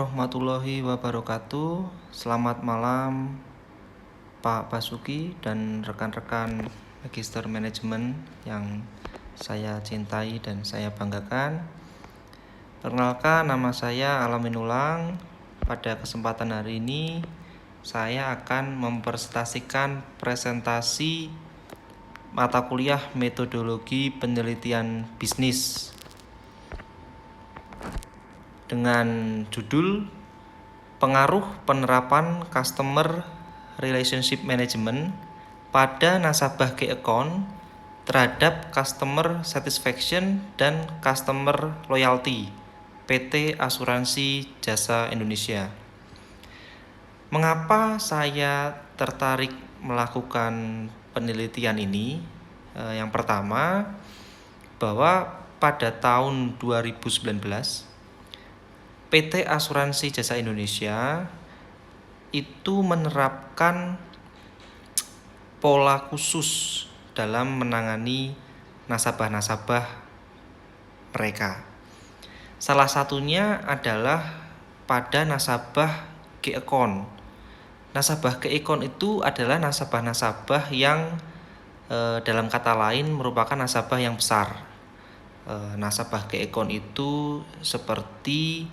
Warahmatullahi wabarakatuh. Selamat malam Pak Basuki dan rekan-rekan Magister Manajemen yang saya cintai dan saya banggakan. Perkenalkan, nama saya Alamin Ulang. Pada kesempatan hari ini saya akan mempresentasikan presentasi mata kuliah metodologi penelitian bisnis dengan judul Pengaruh Penerapan Customer Relationship Management pada nasabah key account terhadap Customer Satisfaction dan Customer Loyalty PT Asuransi Jasa Indonesia. Mengapa saya tertarik melakukan penelitian ini? Yang pertama, bahwa pada tahun 2019 PT Asuransi Jasa Indonesia itu menerapkan pola khusus dalam menangani nasabah-nasabah mereka. Salah satunya adalah pada nasabah key account. Nasabah key account itu adalah nasabah-nasabah yang dalam kata lain merupakan nasabah yang besar. Nasabah key account itu seperti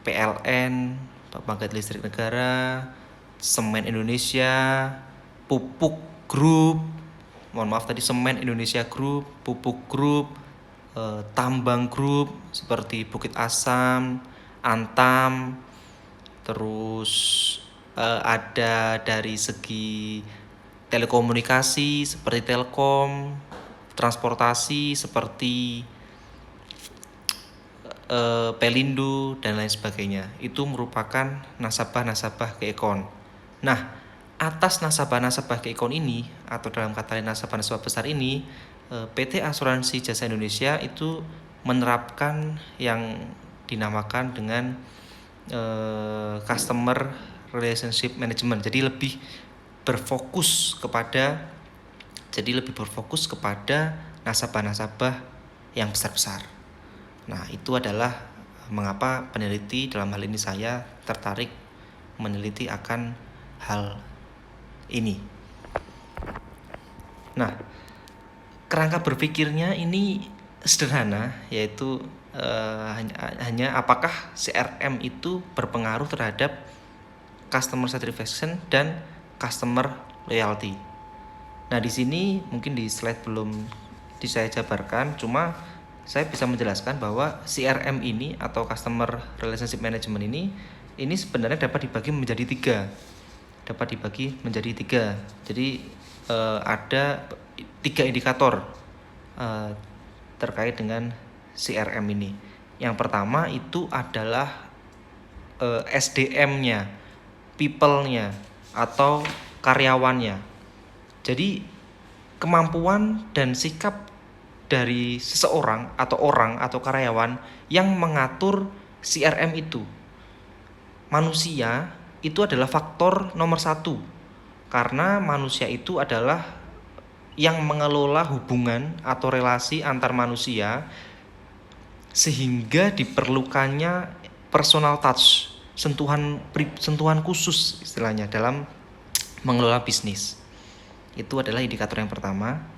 PLN, Pembangkit Listrik Negara, Semen Indonesia, Pupuk Group, Semen Indonesia Group, Pupuk Group, Tambang Group seperti Bukit Asam, Antam, terus ada dari segi telekomunikasi seperti Telkom, transportasi seperti Pelindo dan lain sebagainya. Itu merupakan nasabah-nasabah key account. Nah, atas nasabah-nasabah key account ini atau dalam kata lain nasabah-nasabah besar ini, PT Asuransi Jasa Indonesia itu menerapkan yang dinamakan dengan Customer Relationship Management. Jadi lebih berfokus kepada nasabah-nasabah yang besar-besar. Nah, itu adalah mengapa peneliti, dalam hal ini saya, tertarik meneliti akan hal ini. Nah, kerangka berpikirnya ini sederhana, yaitu hanya apakah CRM itu berpengaruh terhadap customer satisfaction dan customer loyalty. Nah, di sini mungkin di slide belum saya jabarkan, cuma saya bisa menjelaskan bahwa CRM ini atau Customer Relationship Management ini sebenarnya dapat dibagi menjadi tiga. Jadi ada 3 indikator terkait dengan CRM ini. Yang pertama itu adalah SDM-nya, people-nya atau karyawannya. Jadi kemampuan dan sikap dari seseorang atau orang atau karyawan yang mengatur CRM itu. Manusia itu adalah faktor nomor 1, karena manusia itu adalah yang mengelola hubungan atau relasi antar manusia, sehingga diperlukannya personal touch, sentuhan khusus istilahnya dalam mengelola bisnis. Itu adalah indikator yang pertama.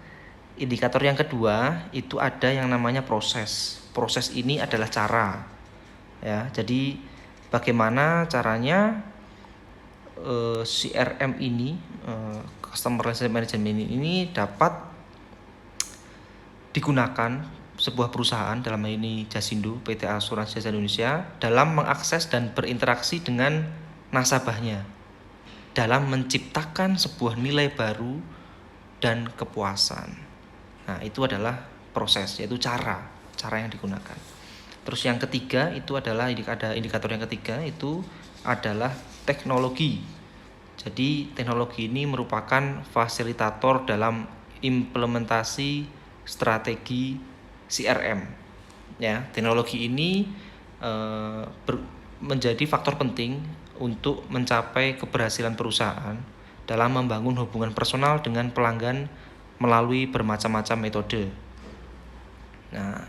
Indikator yang kedua itu ada yang namanya proses. Proses ini adalah cara. Ya, jadi bagaimana caranya CRM ini, Customer Relationship Management ini dapat digunakan sebuah perusahaan, dalam hal ini Jasindo, PT Asuransi Jasa Indonesia, dalam mengakses dan berinteraksi dengan nasabahnya, dalam menciptakan sebuah nilai baru dan kepuasan. Nah, itu adalah proses, yaitu cara yang digunakan. Terus yang ketiga itu adalah indikator yang ketiga itu adalah teknologi. Jadi teknologi ini merupakan fasilitator dalam implementasi strategi CRM. Ya, teknologi ini menjadi faktor penting untuk mencapai keberhasilan perusahaan dalam membangun hubungan personal dengan pelanggan melalui bermacam-macam metode. Nah,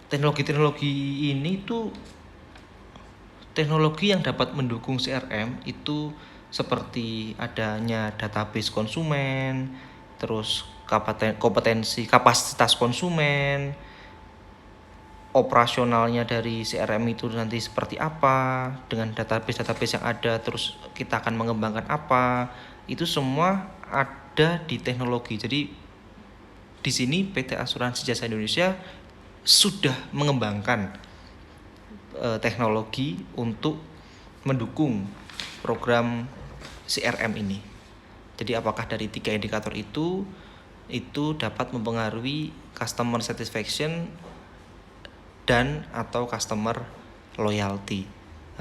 teknologi ini tuh teknologi yang dapat mendukung CRM itu seperti adanya database konsumen, terus kapasitas konsumen, operasionalnya dari CRM itu nanti seperti apa, dengan database yang ada, terus kita akan mengembangkan apa, itu semua ada di teknologi. Jadi di sini PT Asuransi Jasa Indonesia sudah mengembangkan teknologi untuk mendukung program CRM ini. Jadi apakah dari 3 indikator itu dapat mempengaruhi customer satisfaction dan atau customer loyalty.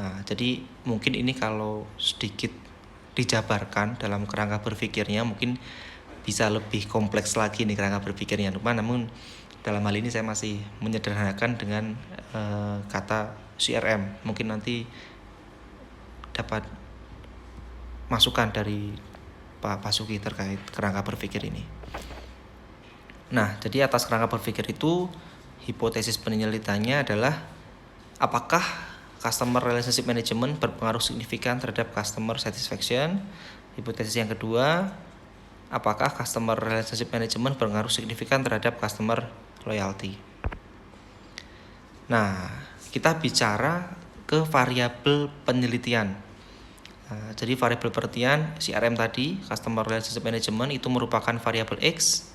Nah, jadi mungkin ini kalau sedikit dijabarkan dalam kerangka berpikirnya mungkin bisa lebih kompleks lagi nih kerangka berpikirnya. Namun dalam hal ini saya masih menyederhanakan dengan kata CRM. Mungkin nanti dapat masukan dari Pak Pasuki terkait kerangka berpikir ini. Nah, jadi atas kerangka berpikir itu, hipotesis penelitiannya adalah apakah customer relationship management berpengaruh signifikan terhadap customer satisfaction. Hipotesis yang kedua, apakah customer relationship management berpengaruh signifikan terhadap customer loyalty. Nah, kita bicara ke variabel penelitian. Jadi variabel penelitian CRM tadi, Customer Relationship Management, itu merupakan variabel X,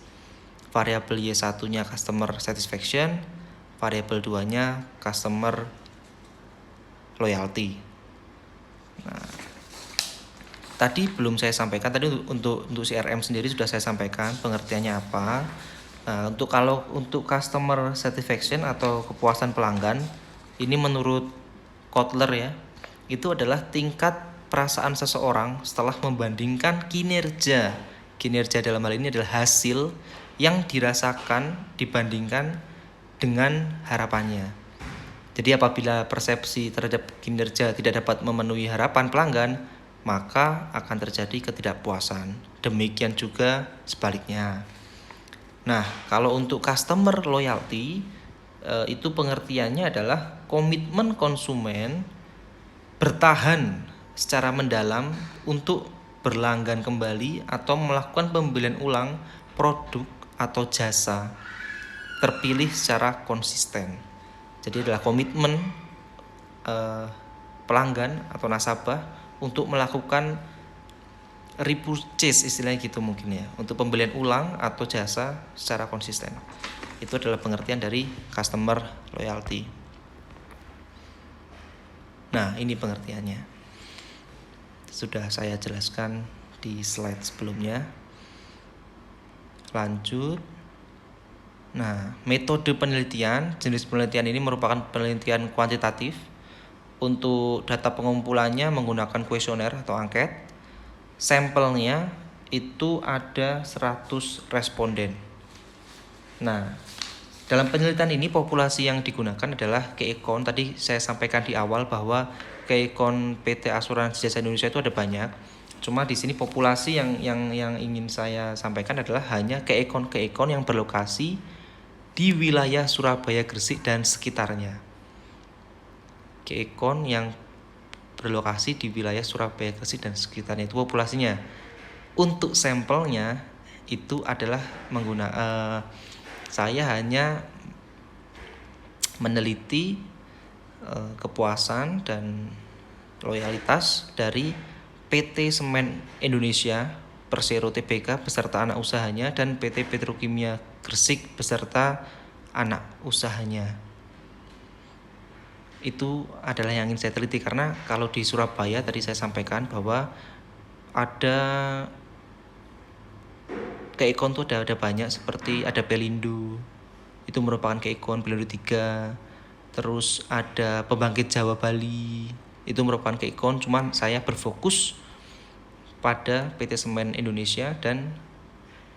variabel Y1-nya Customer Satisfaction, variabel 2-nya Customer Loyalty. Nah, tadi belum saya sampaikan, tadi untuk CRM sendiri sudah saya sampaikan pengertiannya apa. Untuk Customer Satisfaction atau kepuasan pelanggan, ini menurut Kotler ya, itu adalah tingkat perasaan seseorang setelah membandingkan kinerja dalam hal ini adalah hasil yang dirasakan dibandingkan dengan harapannya. Jadi apabila persepsi terhadap kinerja tidak dapat memenuhi harapan pelanggan, maka akan terjadi ketidakpuasan. Demikian juga sebaliknya. Nah, kalau untuk customer loyalty, itu pengertiannya adalah komitmen konsumen bertahan secara mendalam untuk berlanggan kembali atau melakukan pembelian ulang produk atau jasa terpilih secara konsisten. Jadi adalah komitmen pelanggan atau nasabah untuk melakukan repurchase, istilahnya gitu mungkin ya, untuk pembelian ulang atau jasa secara konsisten. Itu adalah pengertian dari customer loyalty. Nah, ini pengertiannya. Sudah saya jelaskan di slide sebelumnya. Lanjut. Nah, metode penelitian, jenis penelitian ini merupakan penelitian kuantitatif. Untuk data pengumpulannya menggunakan kuesioner atau angket. Sampelnya itu ada 100 responden. Nah, dalam penelitian ini populasi yang digunakan adalah KECON. Tadi saya sampaikan di awal bahwa KECON PT Asuransi Jasa Indonesia itu ada banyak. Cuma di sini populasi yang ingin saya sampaikan adalah hanya KECON yang berlokasi di wilayah Surabaya, Gresik dan sekitarnya. KECON yang berlokasi di wilayah Surabaya, Gresik dan sekitarnya itu populasinya. Untuk sampelnya itu adalah saya hanya meneliti kepuasan dan loyalitas dari PT Semen Indonesia Persero Tbk beserta anak usahanya dan PT Petrokimia Gresik beserta anak usahanya. Itu adalah yang ingin saya teliti, karena kalau di Surabaya tadi saya sampaikan bahwa ada KECON itu ada banyak, seperti ada Pelindo, itu merupakan KECON Pelindo 3. Terus ada Pembangkit Jawa Bali, itu merupakan KECON, cuman saya berfokus pada PT Semen Indonesia dan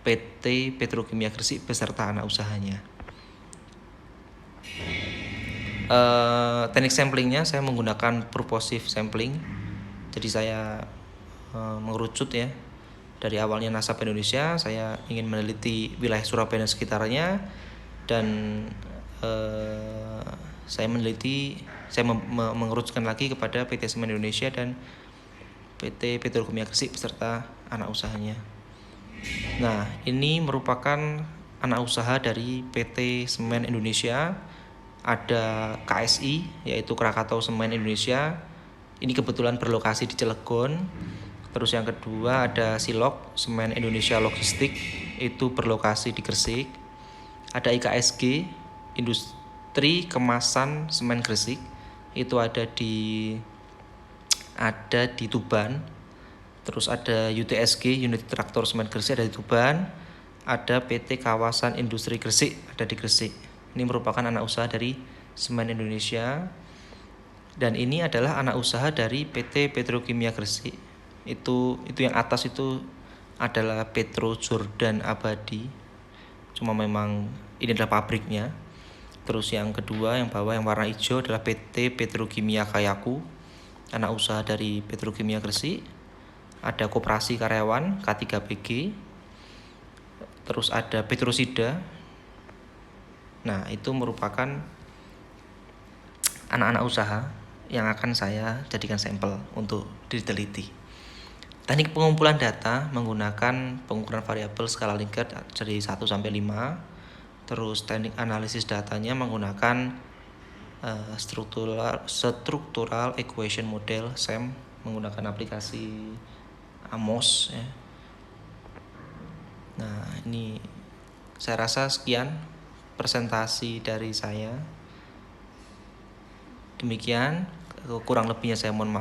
PT Petrokimia Gresik beserta anak usahanya. Teknik samplingnya saya menggunakan purposive sampling. Jadi saya mengerucut ya, dari awalnya nasabah Indonesia, saya ingin meneliti wilayah Surabaya dan sekitarnya, dan saya meneliti saya mengerucutkan lagi kepada PT Semen Indonesia dan PT Petrokimia Gresik beserta anak usahanya. Nah, ini merupakan anak usaha dari PT Semen Indonesia. Ada KSI, yaitu Krakatau Semen Indonesia. Ini kebetulan berlokasi di Cilegon. Terus yang kedua ada Silog Semen Indonesia Logistik, itu berlokasi di Gresik. Ada IKSG, Industri Kemasan Semen Gresik, itu ada di Tuban. Terus ada UTSG, Unit Traktor Semen Gresik, ada di Tuban. Ada PT Kawasan Industri Gresik, ada di Gresik. Ini merupakan anak usaha dari Semen Indonesia. Dan ini adalah anak usaha dari PT Petrokimia Gresik. Itu yang atas itu adalah Petro Jordan Abadi. Cuma memang ini adalah pabriknya. Terus yang kedua, yang bawah yang warna hijau adalah PT Petrokimia Kayaku, anak usaha dari Petrokimia Gresik. Ada Koperasi Karyawan K3PG. Terus ada Petrosida. Nah, itu merupakan anak-anak usaha yang akan saya jadikan sampel untuk diteliti. Teknik pengumpulan data menggunakan pengukuran variabel skala Likert dari 1 sampai 5. Terus teknik analisis datanya menggunakan structural equation model SEM, menggunakan aplikasi Amos ya. Nah, ini saya rasa sekian presentasi dari saya. Demikian, kurang lebihnya saya mohon maaf.